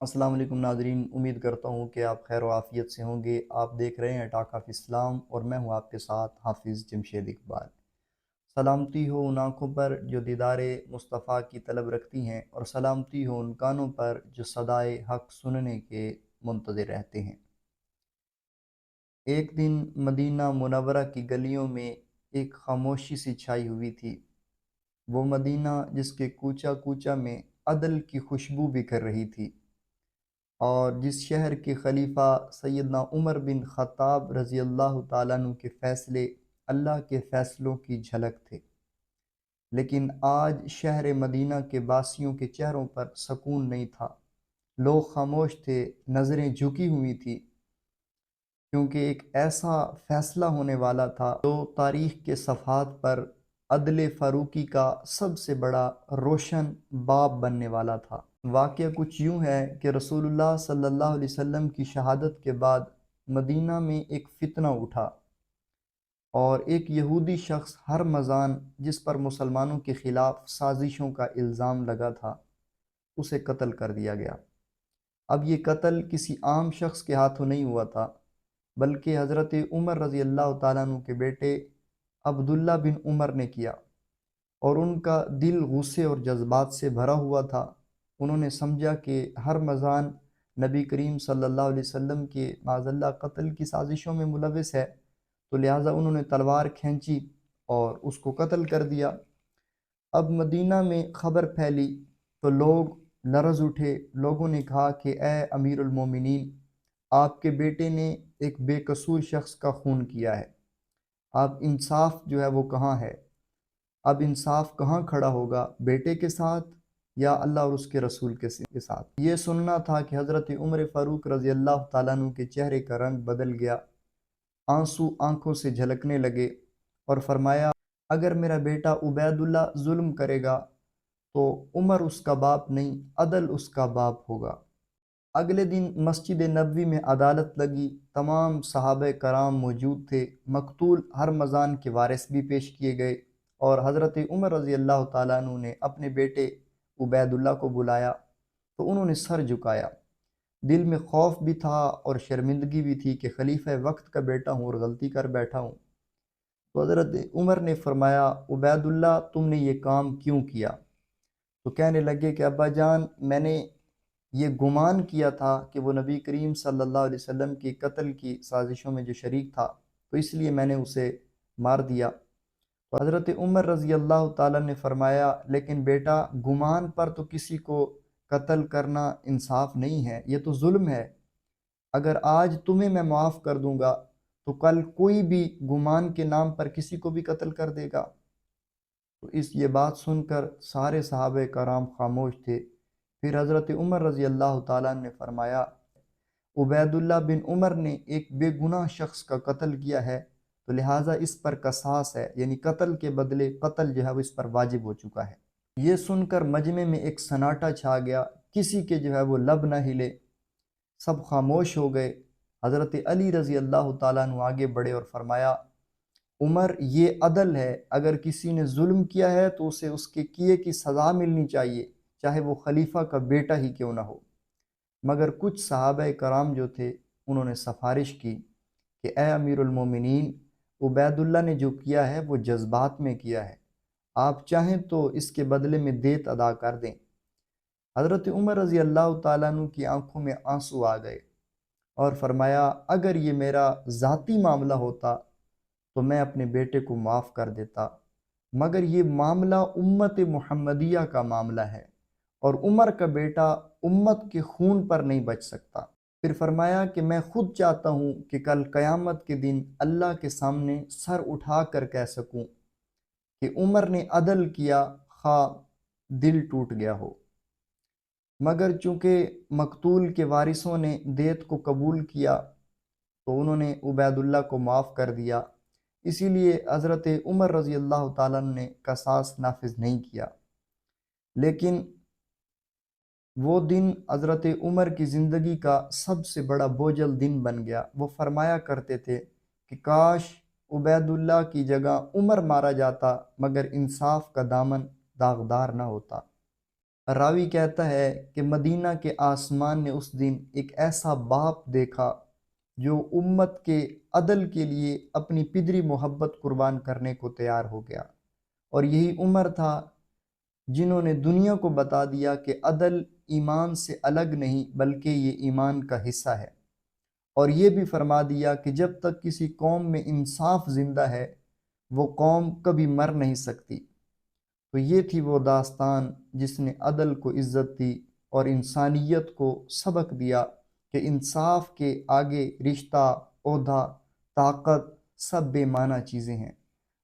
السلام علیکم ناظرین، امید کرتا ہوں کہ آپ خیر و عافیت سے ہوں گے۔ آپ دیکھ رہے ہیں ٹاک آف اسلام اور میں ہوں آپ کے ساتھ حافظ جمشید اقبال۔ سلامتی ہو ان آنکھوں پر جو دیدار مصطفیٰ کی طلب رکھتی ہیں، اور سلامتی ہو ان کانوں پر جو صدائے حق سننے کے منتظر رہتے ہیں۔ ایک دن مدینہ منورہ کی گلیوں میں ایک خاموشی سی چھائی ہوئی تھی۔ وہ مدینہ جس کے کوچہ کوچہ میں عدل کی خوشبو بکھر رہی تھی، اور جس شہر کے خلیفہ سیدنا عمر بن خطاب رضی اللہ تعالیٰ عنہ کے فیصلے اللہ کے فیصلوں کی جھلک تھے۔ لیکن آج شہر مدینہ کے باسیوں کے چہروں پر سکون نہیں تھا۔ لوگ خاموش تھے، نظریں جھکی ہوئی تھی، کیونکہ ایک ایسا فیصلہ ہونے والا تھا جو تاریخ کے صفحات پر عدل فاروقی کا سب سے بڑا روشن باب بننے والا تھا۔ واقعہ کچھ یوں ہے کہ رسول اللہ صلی اللہ علیہ وسلم کی شہادت کے بعد مدینہ میں ایک فتنہ اٹھا، اور ایک یہودی شخص ہرمزان، جس پر مسلمانوں کے خلاف سازشوں کا الزام لگا تھا، اسے قتل کر دیا گیا۔ اب یہ قتل کسی عام شخص کے ہاتھوں نہیں ہوا تھا، بلکہ حضرت عمر رضی اللہ تعالیٰ عنہ کے بیٹے عبداللہ بن عمر نے کیا، اور ان کا دل غصے اور جذبات سے بھرا ہوا تھا۔ انہوں نے سمجھا کہ ہرمزان نبی کریم صلی اللہ علیہ وسلم کے معاذ اللہ قتل کی سازشوں میں ملوث ہے، تو لہٰذا انہوں نے تلوار کھینچی اور اس کو قتل کر دیا۔ اب مدینہ میں خبر پھیلی تو لوگ لرز اٹھے۔ لوگوں نے کہا کہ اے امیر المومنین، آپ کے بیٹے نے ایک بے قصور شخص کا خون کیا ہے، اب انصاف جو ہے وہ کہاں ہے؟ اب انصاف کہاں کھڑا ہوگا، بیٹے کے ساتھ یا اللہ اور اس کے رسول کے ساتھ؟ یہ سننا تھا کہ حضرت عمر فاروق رضی اللہ تعالیٰ عنہ کے چہرے کا رنگ بدل گیا، آنسو آنکھوں سے جھلکنے لگے، اور فرمایا، اگر میرا بیٹا عبید اللہ ظلم کرے گا تو عمر اس کا باپ نہیں، عدل اس کا باپ ہوگا۔ اگلے دن مسجد نبوی میں عدالت لگی، تمام صحابہ کرام موجود تھے، مقتول ہرمزان کے وارث بھی پیش کیے گئے، اور حضرت عمر رضی اللہ تعالیٰ عنہ نے اپنے بیٹے عبید اللہ کو بلایا تو انہوں نے سر جھکایا۔ دل میں خوف بھی تھا اور شرمندگی بھی تھی کہ خلیفہ وقت کا بیٹا ہوں اور غلطی کر بیٹھا ہوں۔ تو حضرت عمر نے فرمایا، عبید اللہ تم نے یہ کام کیوں کیا؟ تو کہنے لگے کہ ابا جان، میں نے یہ گمان کیا تھا کہ وہ نبی کریم صلی اللہ علیہ وسلم کی قتل کی سازشوں میں جو شریک تھا، تو اس لیے میں نے اسے مار دیا۔ تو حضرت عمر رضی اللہ تعالیٰ نے فرمایا، لیکن بیٹا، گمان پر تو کسی کو قتل کرنا انصاف نہیں ہے، یہ تو ظلم ہے۔ اگر آج تمہیں میں معاف کر دوں گا تو کل کوئی بھی گمان کے نام پر کسی کو بھی قتل کر دے گا۔ تو یہ بات سن کر سارے صحابہ کرام خاموش تھے۔ پھر حضرت عمر رضی اللہ تعالیٰ نے فرمایا، عبید اللہ بن عمر نے ایک بے گناہ شخص کا قتل کیا ہے، تو لہٰذا اس پر قصاص ہے، یعنی قتل کے بدلے قتل جو ہے وہ اس پر واجب ہو چکا ہے۔ یہ سن کر مجمع میں ایک سناٹا چھا گیا، کسی کے جو ہے وہ لب نہ ہلے، سب خاموش ہو گئے۔ حضرت علی رضی اللہ تعالیٰ عنہ آگے بڑھے اور فرمایا، عمر، یہ عدل ہے، اگر کسی نے ظلم کیا ہے تو اسے اس کے کیے کی سزا ملنی چاہیے، چاہے وہ خلیفہ کا بیٹا ہی کیوں نہ ہو۔ مگر کچھ صحابہ کرام جو تھے، انہوں نے سفارش کی کہ اے امیر المومنین، عبید اللہ نے جو کیا ہے وہ جذبات میں کیا ہے، آپ چاہیں تو اس کے بدلے میں دیت ادا کر دیں۔ حضرت عمر رضی اللہ تعالیٰ عنہ کی آنکھوں میں آنسو آ گئے اور فرمایا، اگر یہ میرا ذاتی معاملہ ہوتا تو میں اپنے بیٹے کو معاف کر دیتا، مگر یہ معاملہ امت محمدیہ کا معاملہ ہے، اور عمر کا بیٹا امت کے خون پر نہیں بچ سکتا۔ پھر فرمایا کہ میں خود چاہتا ہوں کہ کل قیامت کے دن اللہ کے سامنے سر اٹھا کر کہہ سکوں کہ عمر نے عدل کیا، خواہ دل ٹوٹ گیا ہو۔ مگر چونکہ مقتول کے وارثوں نے دیت کو قبول کیا تو انہوں نے عبید اللہ کو معاف کر دیا، اسی لیے حضرت عمر رضی اللہ تعالیٰ نے قصاص نافذ نہیں کیا۔ لیکن وہ دن حضرت عمر کی زندگی کا سب سے بڑا بوجھل دن بن گیا۔ وہ فرمایا کرتے تھے کہ کاش عبید اللہ کی جگہ عمر مارا جاتا، مگر انصاف کا دامن داغدار نہ ہوتا۔ راوی کہتا ہے کہ مدینہ کے آسمان نے اس دن ایک ایسا باپ دیکھا جو امت کے عدل کے لیے اپنی پدری محبت قربان کرنے کو تیار ہو گیا، اور یہی عمر تھا جنہوں نے دنیا کو بتا دیا کہ عدل ایمان سے الگ نہیں بلکہ یہ ایمان کا حصہ ہے، اور یہ بھی فرما دیا کہ جب تک کسی قوم میں انصاف زندہ ہے وہ قوم کبھی مر نہیں سکتی۔ تو یہ تھی وہ داستان جس نے عدل کو عزت دی اور انسانیت کو سبق دیا کہ انصاف کے آگے رشتہ، عہدہ، طاقت سب بے معنی چیزیں ہیں۔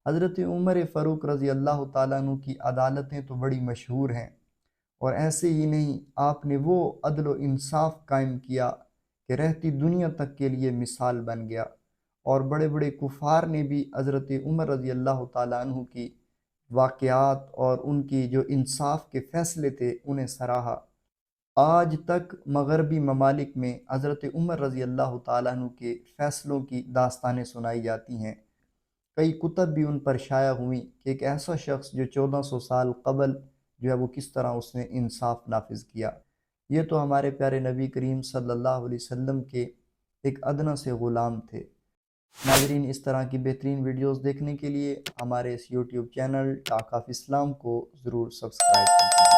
حضرت عمر فاروق رضی اللہ تعالیٰ عنہ کی عدالتیں تو بڑی مشہور ہیں، اور ایسے ہی نہیں، آپ نے وہ عدل و انصاف قائم کیا کہ رہتی دنیا تک کے لیے مثال بن گیا، اور بڑے بڑے کفار نے بھی حضرت عمر رضی اللہ تعالیٰ عنہ کی واقعات اور ان کی جو انصاف کے فیصلے تھے انہیں سراہا۔ آج تک مغربی ممالک میں حضرت عمر رضی اللہ تعالیٰ عنہ کے فیصلوں کی داستانیں سنائی جاتی ہیں۔ کئی کتب بھی ان پر شائع ہوئیں کہ ایک ایسا شخص جو 1400 سال قبل جو ہے وہ کس طرح اس نے انصاف نافذ کیا۔ یہ تو ہمارے پیارے نبی کریم صلی اللہ علیہ وسلم کے ایک ادنیٰ سے غلام تھے۔ ناظرین، اس طرح کی بہترین ویڈیوز دیکھنے کے لیے ہمارے اس یوٹیوب چینل ٹاک آف اسلام کو ضرور سبسکرائب کریں۔